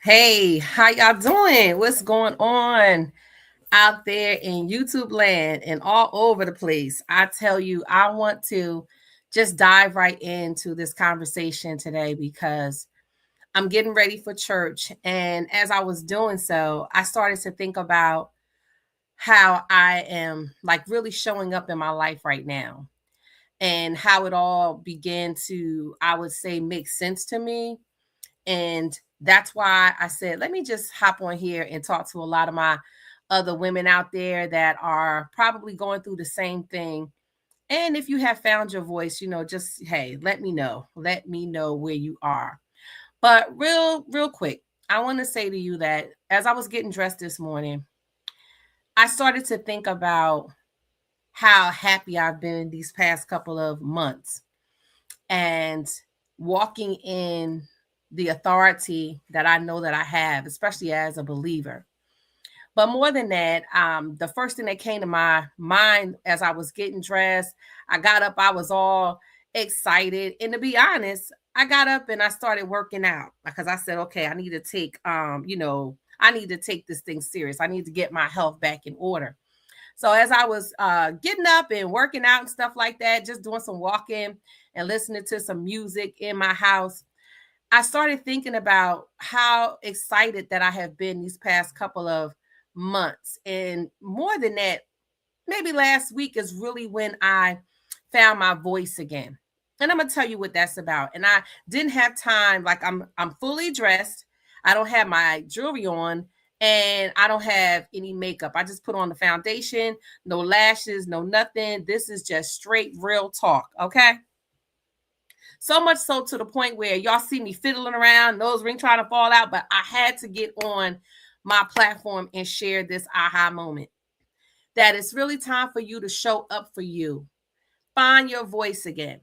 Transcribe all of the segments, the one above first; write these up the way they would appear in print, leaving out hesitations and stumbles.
Hey, how y'all doing? What's going on out there in YouTube land and all over the place? I tell you, I want to just dive right into this conversation today because I'm getting ready for church. And as I was doing so, I started to think about how I am like really showing up in my life right now and how it all began to, I would say, make sense to me. And that's why I said, let me just hop on here and talk to a lot of my other women out there that are probably going through the same thing. And if you have found your voice, just hey, let me know. Let me know where you are. But real quick, I want to say to you that as I was getting dressed this morning, I started to think about how happy I've been these past couple of months and walking in the authority that I know that I have, especially as a believer. But more than that, the first thing that came to my mind as I was getting dressed, I got up, I was all excited. And to be honest, I got up and I started working out because I said, okay, I need to take, I need to take this thing serious. I need to get my health back in order. So as I was getting up and working out and stuff like that, just doing some walking and listening to some music in my house, I started thinking about how excited that I have been these past couple of months. And more than that, maybe last week is really when I found my voice again. And I'm gonna tell you what that's about. And I didn't have time, like I'm fully dressed. I don't have my jewelry on and I don't have any makeup. I just put on the foundation, no lashes, no nothing. This is just straight real talk, okay? So much so to the point where y'all see me fiddling around, nose ring trying to fall out, but I had to get on my platform and share this aha moment. That it's really time for you to show up for you. Find your voice again.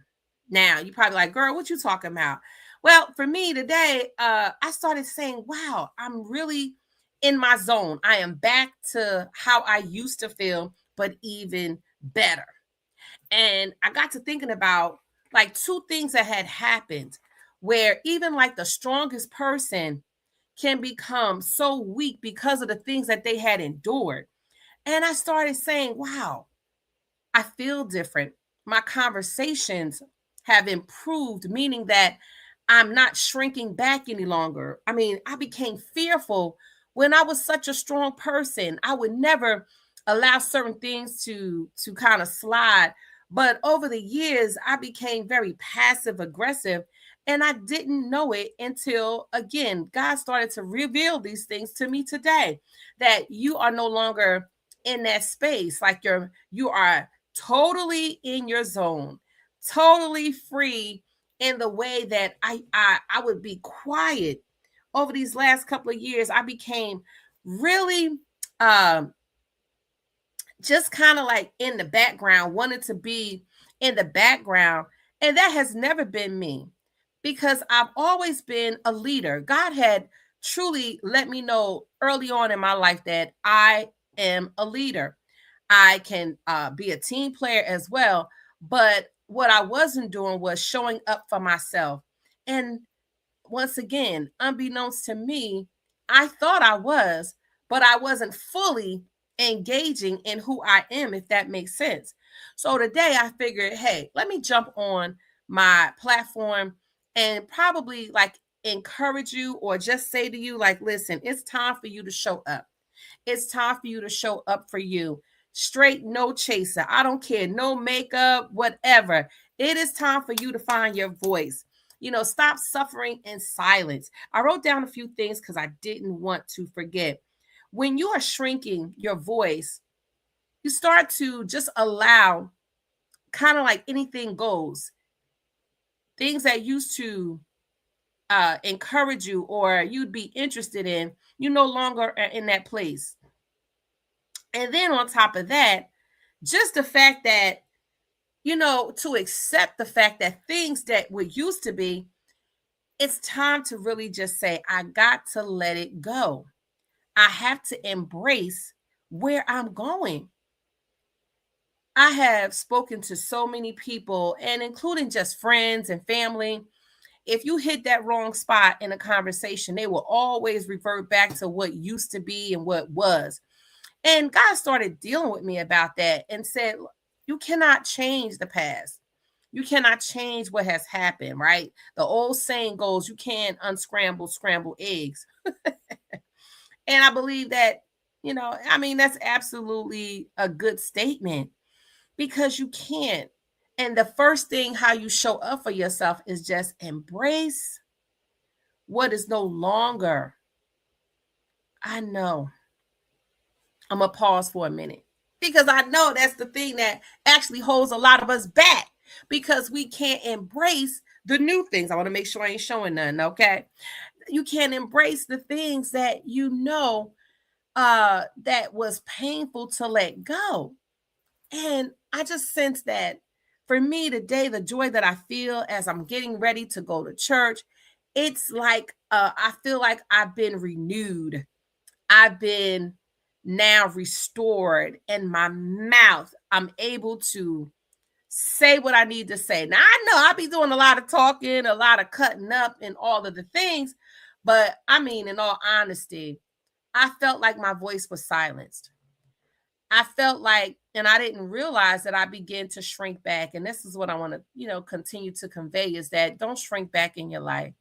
Now, you probably like, girl, what you talking about? Well, for me today, I started saying, wow, I'm really in my zone. I am back to how I used to feel, but even better. And I got to thinking about like two things that had happened where even like the strongest person can become so weak because of the things that they had endured. And I started saying, wow, I feel different. My conversations have improved, meaning that I'm not shrinking back any longer. I mean, I became fearful when I was such a strong person. I would never allow certain things to kind of slide. But over the years, I became very passive aggressive and I didn't know it until again, God started to reveal these things to me today that you are no longer in that space like you are totally in your zone, totally free in the way that I would be quiet. Over these last couple of years, I became really um just kind of like in the background, wanted to be in the background, and that has never been me because I've always been a leader. God had truly let me know early on in my life that I am a leader. I can be a team player as well. But what I wasn't doing was showing up for myself. And once again, unbeknownst to me, I thought I was, but I wasn't fully engaging in who I am, if that makes sense. So today I figured, hey, let me jump on my platform and probably like encourage you or just say to you, like, listen, it's time for you to show up. It's time for you to show up for you. Straight, no chaser. I don't care. No makeup, whatever. It is time for you to find your voice. Stop suffering in silence. I wrote down a few things because I didn't want to forget. When you are shrinking your voice, you start to just allow kind of like anything goes. Things that used to encourage you or you'd be interested in, you no longer are in that place. And then on top of that, just the fact that, to accept the fact that things that were used to be, it's time to really just say, I got to let it go. I have to embrace where I'm going. I have spoken to so many people, and including just friends and family, if you hit that wrong spot in a conversation, they will always revert back to what used to be and what was. And God started dealing with me about that and said, you cannot change the past. You cannot change what has happened, right? The old saying goes, you can't unscramble scrambled eggs. And I believe that, I mean, that's absolutely a good statement because you can't. And the first thing how you show up for yourself is just embrace what is no longer. I know. I'm going to pause for a minute because I know that's the thing that actually holds a lot of us back because we can't embrace the new things. I want to make sure I ain't showing none, okay? You can't embrace the things that that was painful to let go. And I just sense that for me today, the joy that I feel as I'm getting ready to go to church, it's like I feel like I've been renewed. I've been now restored in my mouth. I'm able to say what I need to say. Now I know I'll be doing a lot of talking, a lot of cutting up and all of the things, but I mean, in all honesty, I felt like my voice was silenced. I felt like, and I didn't realize that I began to shrink back. And this is what I want to, continue to convey is that don't shrink back in your life.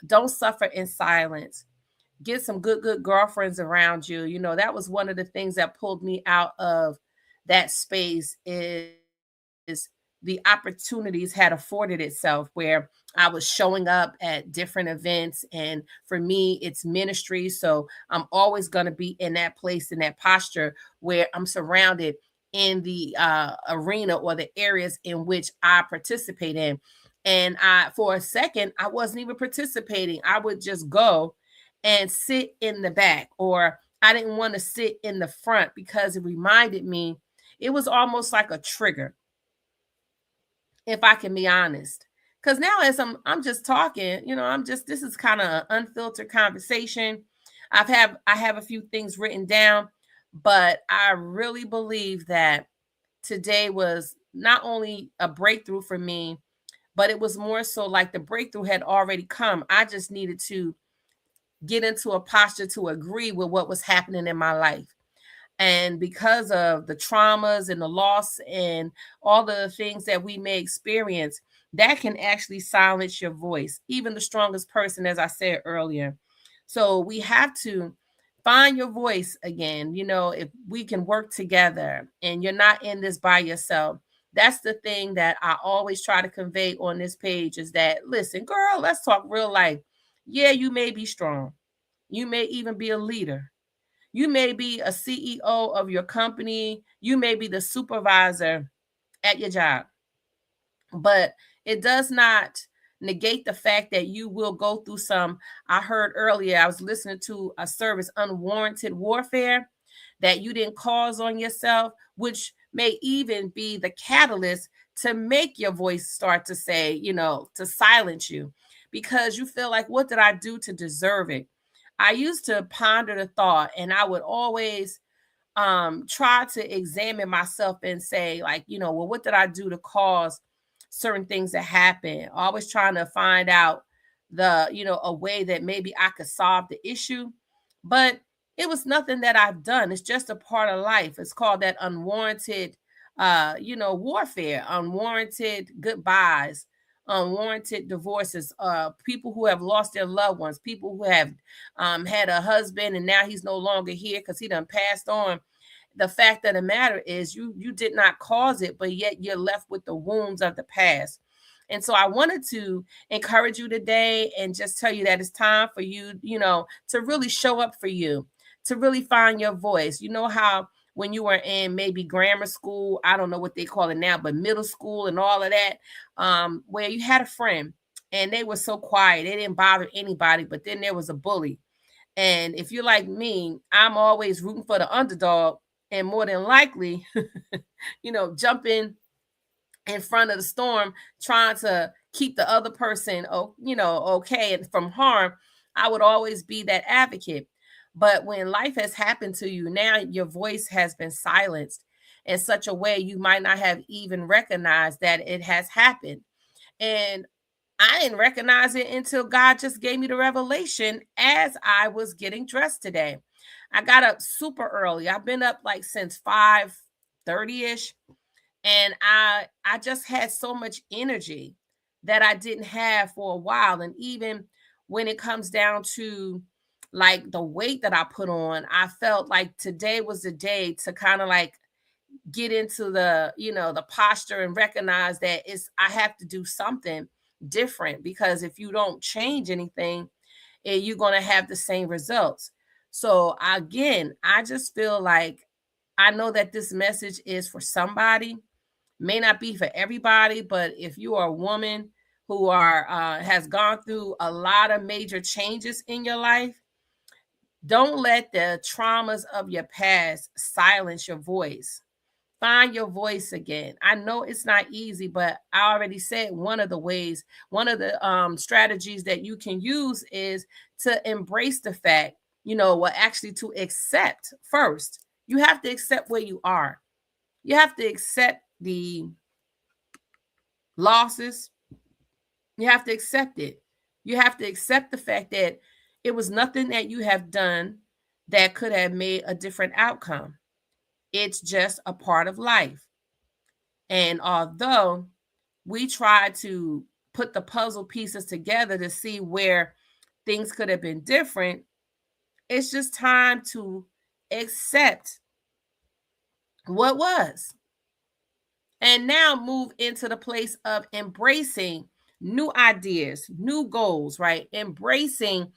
Don't suffer in silence. Get some good girlfriends around you. That was one of the things that pulled me out of that space is the opportunities had afforded itself where I was showing up at different events. And for me, it's ministry. So I'm always going to be in that place, in that posture where I'm surrounded in the arena or the areas in which I participate in. And for a second, I wasn't even participating. I would just go and sit in the back, or I didn't want to sit in the front because it reminded me, it was almost like a trigger, if I can be honest. Because now as I'm just talking, this is kind of an unfiltered conversation. I have a few things written down, but I really believe that today was not only a breakthrough for me, but it was more so like the breakthrough had already come. I just needed to get into a posture to agree with what was happening in my life. And because of the traumas and the loss and all the things that we may experience, that can actually silence your voice, even the strongest person, as I said earlier. So we have to find your voice again. If we can work together and you're not in this by yourself, that's the thing that I always try to convey on this page is that, listen, girl, let's talk real life. Yeah, you may be strong. You may even be a leader. You may be a CEO of your company. You may be the supervisor at your job. But it does not negate the fact that you will go through some. I heard earlier, I was listening to a service, unwarranted warfare that you didn't cause on yourself, which may even be the catalyst to make your voice start to say, to silence you because you feel like, what did I do to deserve it? I used to ponder the thought and I would always try to examine myself and say, like, well, what did I do to cause certain things to happen? Always trying to find out a way that maybe I could solve the issue. But it was nothing that I've done. It's just a part of life. It's called that unwarranted warfare, unwarranted goodbyes, unwarranted divorces, people who have lost their loved ones, people who have had a husband and now he's no longer here because he done passed on. The fact of the matter is you did not cause it, but yet you're left with the wounds of the past. And so I wanted to encourage you today and just tell you that it's time for you, to really show up for you, to really find your voice. You know how when you were in maybe grammar school, I don't know what they call it now, but middle school and all of that, where you had a friend and they were so quiet, they didn't bother anybody, but then there was a bully. And if you're like me, I'm always rooting for the underdog and more than likely, jumping in front of the storm, trying to keep the other person, okay and from harm. I would always be that advocate. But when life has happened to you, now your voice has been silenced in such a way you might not have even recognized that it has happened. And I didn't recognize it until God just gave me the revelation as I was getting dressed today. I got up super early. I've been up like since 5:30ish, and I just had so much energy that I didn't have for a while. And even when it comes down to like the weight that I put on, I felt like today was the day to kind of like get into the, the posture and recognize that I have to do something different, because if you don't change anything, you're going to have the same results. So again, I just feel like I know that this message is for somebody. May not be for everybody, but if you are a woman who are has gone through a lot of major changes in your life, don't let the traumas of your past silence your voice. Find your voice again. I know it's not easy, but I already said one of the ways, one of the strategies that you can use is to embrace the fact, well, actually to accept first. You have to accept where you are. You have to accept the losses. You have to accept it. You have to accept the fact that it was nothing that you have done that could have made a different outcome. It's just a part of life. And although we try to put the puzzle pieces together to see where things could have been different, it's just time to accept what was. And now move into the place of embracing new ideas, new goals, right? Embracing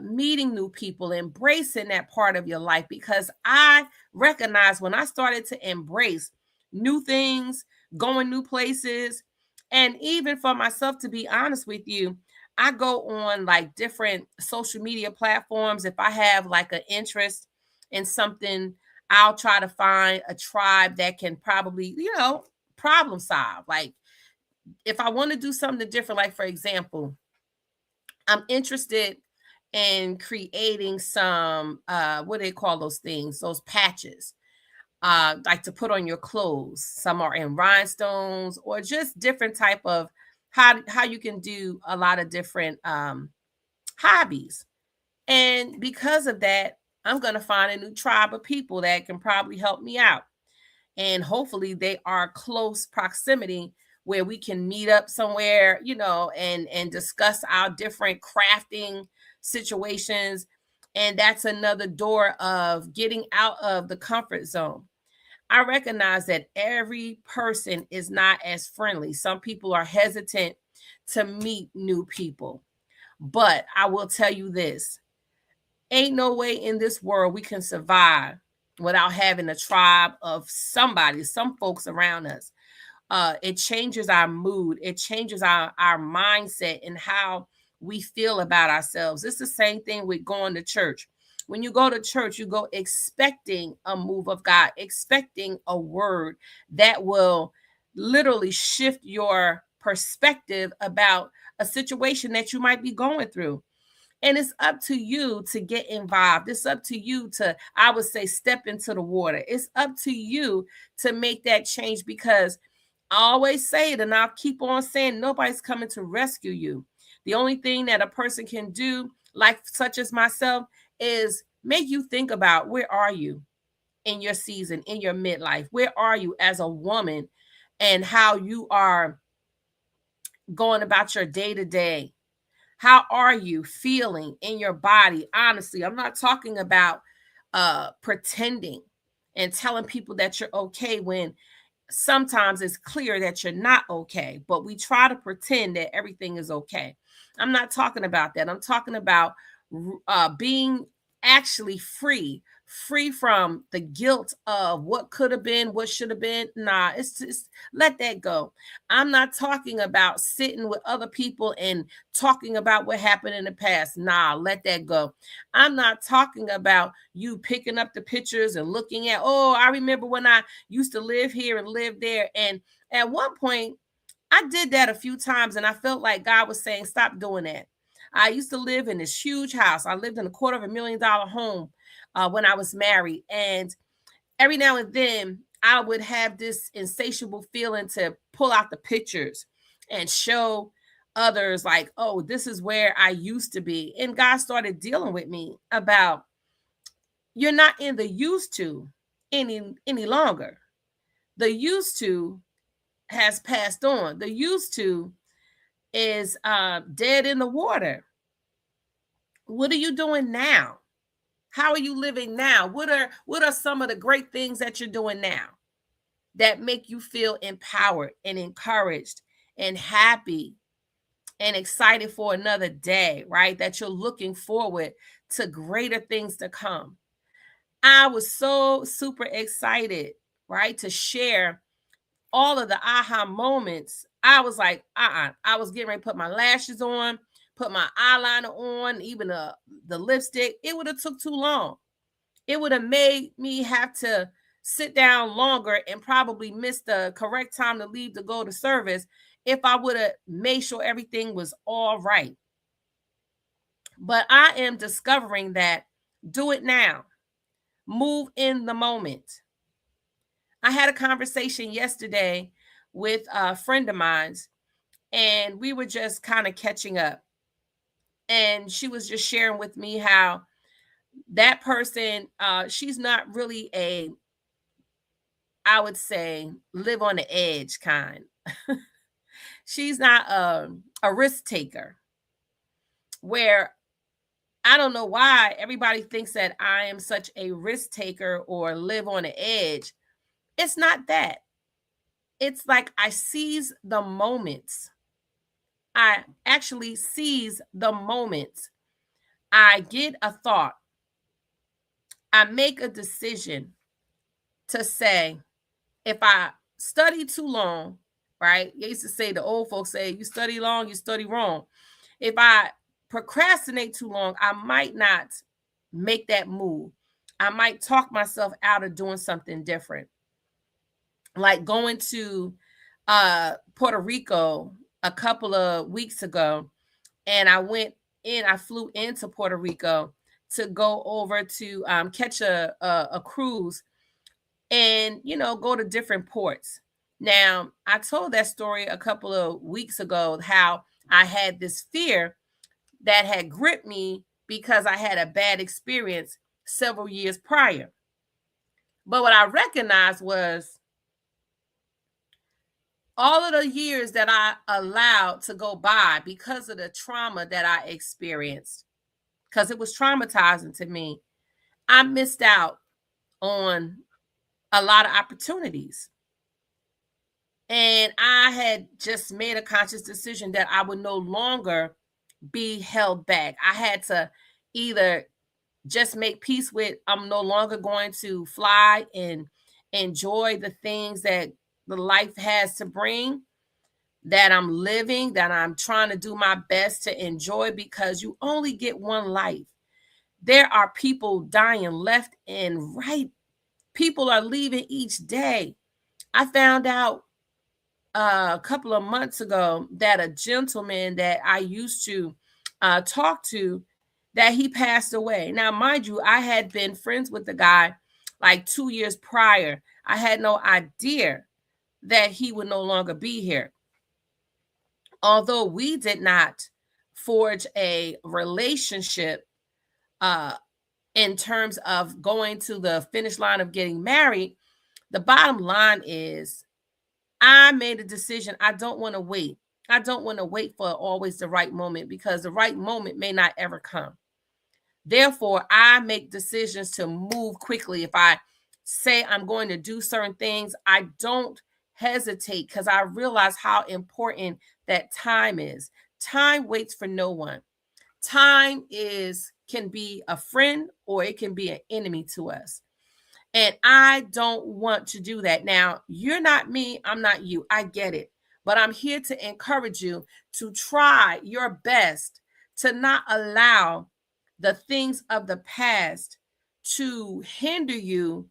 meeting new people, embracing that part of your life, because I recognize when I started to embrace new things, going new places, and even for myself, to be honest with you, I go on like different social media platforms. If I have like an interest in something, I'll try to find a tribe that can probably, problem solve. Like if I want to do something different, like for example, I'm interested in creating some what do they call those things? Those patches. Like to put on your clothes. Some are in rhinestones or just different type of how you can do a lot of different hobbies. And because of that, I'm going to find a new tribe of people that can probably help me out, and hopefully they are close proximity where we can meet up somewhere, and discuss our different crafting situations. And that's another door of getting out of the comfort zone. I recognize that every person is not as friendly. Some people are hesitant to meet new people, but I will tell you this: ain't no way in this world we can survive without having a tribe of somebody, some folks around us. It changes our mood. It changes our mindset and how we feel about ourselves. It's the same thing with going to church. When you go to church, you go expecting a move of God, expecting a word that will literally shift your perspective about a situation that you might be going through. And it's up to you to get involved. It's up to you to, I would say, step into the water. It's up to you to make that change, because I always say it, and I'll keep on saying, nobody's coming to rescue you. The only thing that a person can do, like such as myself, is make you think about, where are you in your season, in your midlife? Where are you as a woman, and how you are going about your day to day? How are you feeling in your body? Honestly, I'm not talking about pretending and telling people that you're okay when sometimes it's clear that you're not okay, but we try to pretend that everything is okay. I'm not talking about that. I'm talking about being actually free from the guilt of what could have been, what should have been. Nah, it's just let that go. I'm not talking about sitting with other people and talking about what happened in the past. Nah, let that go. I'm not talking about you picking up the pictures and looking at, oh, I remember when I used to live here and live there. And at one point, I did that a few times, and I felt like God was saying, stop doing that. I used to live in this huge house. I lived in a $250,000 home when I was married. And every now and then, I would have this insatiable feeling to pull out the pictures and show others like, oh, this is where I used to be. And God started dealing with me about, you're not in the used to any longer. The used to has passed on. The used to is dead in the water. What are you doing now? How are you living now? What are some of the great things that you're doing now that make you feel empowered and encouraged and happy and excited for another day, right? That you're looking forward to greater things to come. I was so super excited, right, to share all of the aha moments. I was like, I was getting ready to put my lashes on, put my eyeliner on, even the lipstick. It would have took too long. It would have made me have to sit down longer and probably miss the correct time to leave to go to service if I would have made sure everything was all right. But I am discovering that do it now. Move in the moment. I had a conversation yesterday with a friend of mine, and we were just kind of catching up. And she was just sharing with me how that person, she's not really I would say, live on the edge kind. She's not a risk taker, where I don't know why everybody thinks that I am such a risk taker or live on the edge. It's not that. It's like I seize the moments. I actually seize the moments. I get a thought. I make a decision to say, if I study too long, right? They used to say, the old folks say, you study long, you study wrong. If I procrastinate too long, I might not make that move. I might talk myself out of doing something different. Like going to Puerto Rico a couple of weeks ago, and I flew into Puerto Rico to go over to catch a cruise and, go to different ports. Now, I told that story a couple of weeks ago, how I had this fear that had gripped me because I had a bad experience several years prior. But what I recognized was all of the years that I allowed to go by because of the trauma that I experienced, because it was traumatizing to me, I missed out on a lot of opportunities. And I had just made a conscious decision that I would no longer be held back. I had to either just make peace with, I'm no longer going to fly and enjoy the things that the life has to bring, that I'm living, that I'm trying to do my best to enjoy, because you only get one life. There are people dying left and right. People are leaving each day. I found out a couple of months ago that a gentleman that I used to talk to, that he passed away. Now, mind you, I had been friends with the guy like 2 years prior. I had no idea that he would no longer be here. Although we did not forge a relationship in terms of going to the finish line of getting married, the bottom line is I made a decision. I don't want to wait. I don't want to wait for always the right moment, because the right moment may not ever come. Therefore, I make decisions to move quickly. If I say I'm going to do certain things, I don't hesitate, because I realize how important that time is. Time waits for no one. Time can be a friend or it can be an enemy to us. And I don't want to do that. Now, you're not me, I'm not you. I get it. But I'm here to encourage you to try your best to not allow the things of the past to hinder you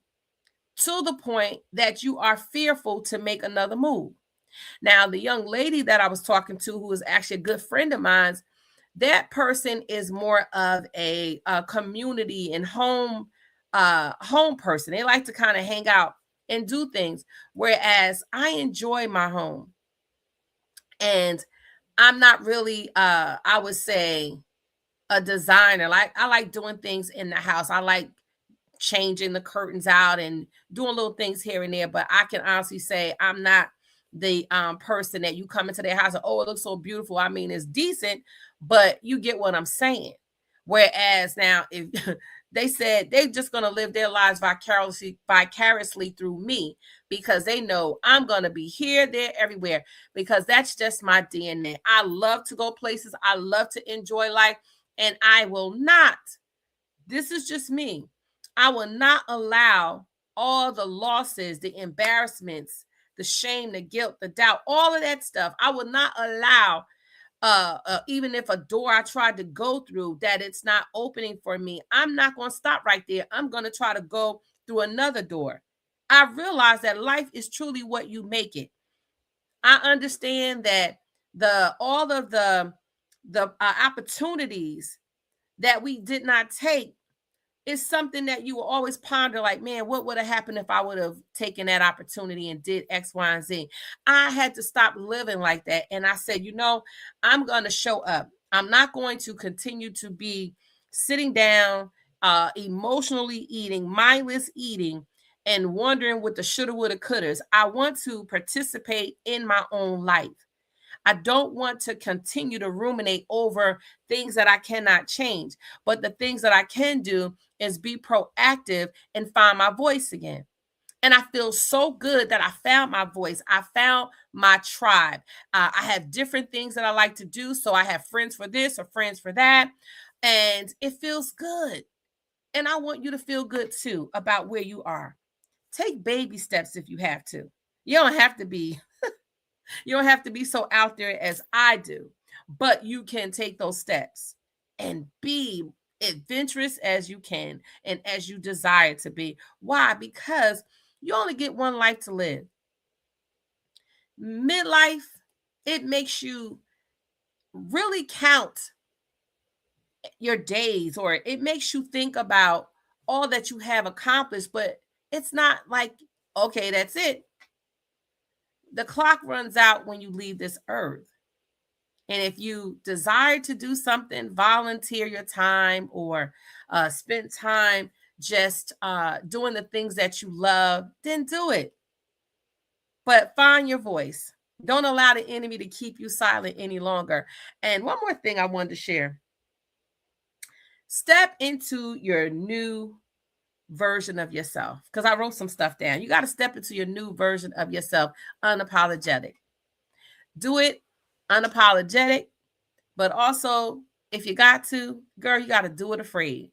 to the point that you are fearful to make another move. Now, the young lady that I was talking to, who is actually a good friend of mine, that person is more of a community and home person. They like to kind of hang out and do things, whereas I enjoy my home. And I'm not really I would say a designer. Like I like doing things in the house. I like changing the curtains out and doing little things here and there. But I can honestly say I'm not the person that you come into their house and, oh, it looks so beautiful. I mean, it's decent, but you get what I'm saying. Whereas now, if they said they're just going to live their lives vicariously through me, because they know I'm going to be here, there, everywhere, because that's just my DNA. I love to go places. I love to enjoy life, and I will not, this is just me, I will not allow all the losses, the embarrassments, the shame, the guilt, the doubt, all of that stuff. I will not allow, even if a door I tried to go through that it's not opening for me, I'm not going to stop right there. I'm going to try to go through another door. I realize that life is truly what you make it. I understand that the all of the opportunities that we did not take is something that you will always ponder, like, man, what would have happened if I would have taken that opportunity and did X, Y, and Z? I had to stop living like that. And I said, I'm going to show up. I'm not going to continue to be sitting down, emotionally eating, mindless eating, and wondering what the shoulda, woulda, couldas. I want to participate in my own life. I don't want to continue to ruminate over things that I cannot change. But the things that I can do is be proactive and find my voice again. And I feel so good that I found my voice. I found my tribe. I have different things that I like to do. So I have friends for this or friends for that. And it feels good. And I want you to feel good too about where you are. Take baby steps if you have to. You don't have to be You don't have to be so out there as I do, but you can take those steps and be adventurous as you can and as you desire to be. Why? Because you only get one life to live. Midlife, it makes you really count your days, or it makes you think about all that you have accomplished, but it's not like, okay, that's it. The clock runs out when you leave this earth. And if you desire to do something, volunteer your time, or spend time just doing the things that you love, then do it. But find your voice. Don't allow the enemy to keep you silent any longer. And one more thing I wanted to share: step into your new version of yourself. Because I wrote some stuff down. You got to step into your new version of yourself, unapologetic. Do it unapologetic. But also, if you got to, girl, you got to do it afraid.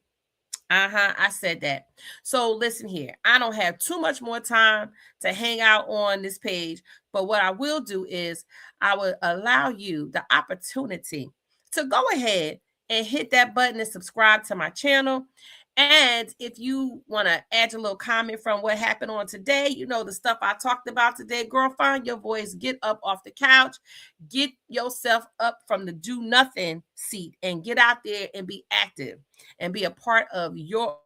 I said that. So listen here. I don't have too much more time to hang out on this page, but what I will do is I will allow you the opportunity to go ahead and hit that button and subscribe to my channel. And if you want to add your little comment from what happened on today, the stuff I talked about today, girl, find your voice, get up off the couch, get yourself up from the do nothing seat and get out there and be active and be a part of your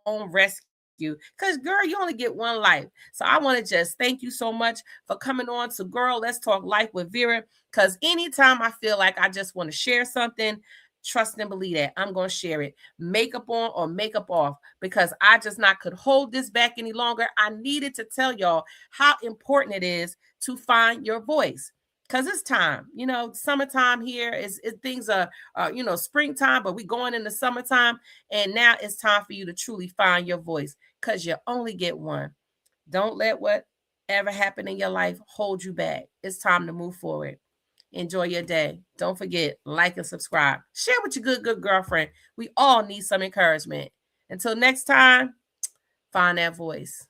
own rescue. Because, girl, you only get one life. So I want to just thank you so much for coming on to Girl, Let's Talk Life with Vera. Because anytime I feel like I just want to share something, trust and believe that I'm going to share it, makeup on or makeup off, because I just not could hold this back any longer. I needed to tell y'all how important it is to find your voice. Because it's time, summertime here is things are, springtime, but we going in the summertime. And now it's time for you to truly find your voice, because you only get one. Don't let whatever happened in your life hold you back. It's time to move forward. Enjoy your day. Don't forget, like and subscribe. Share with your good girlfriend. We all need some encouragement. Until next time, find that voice.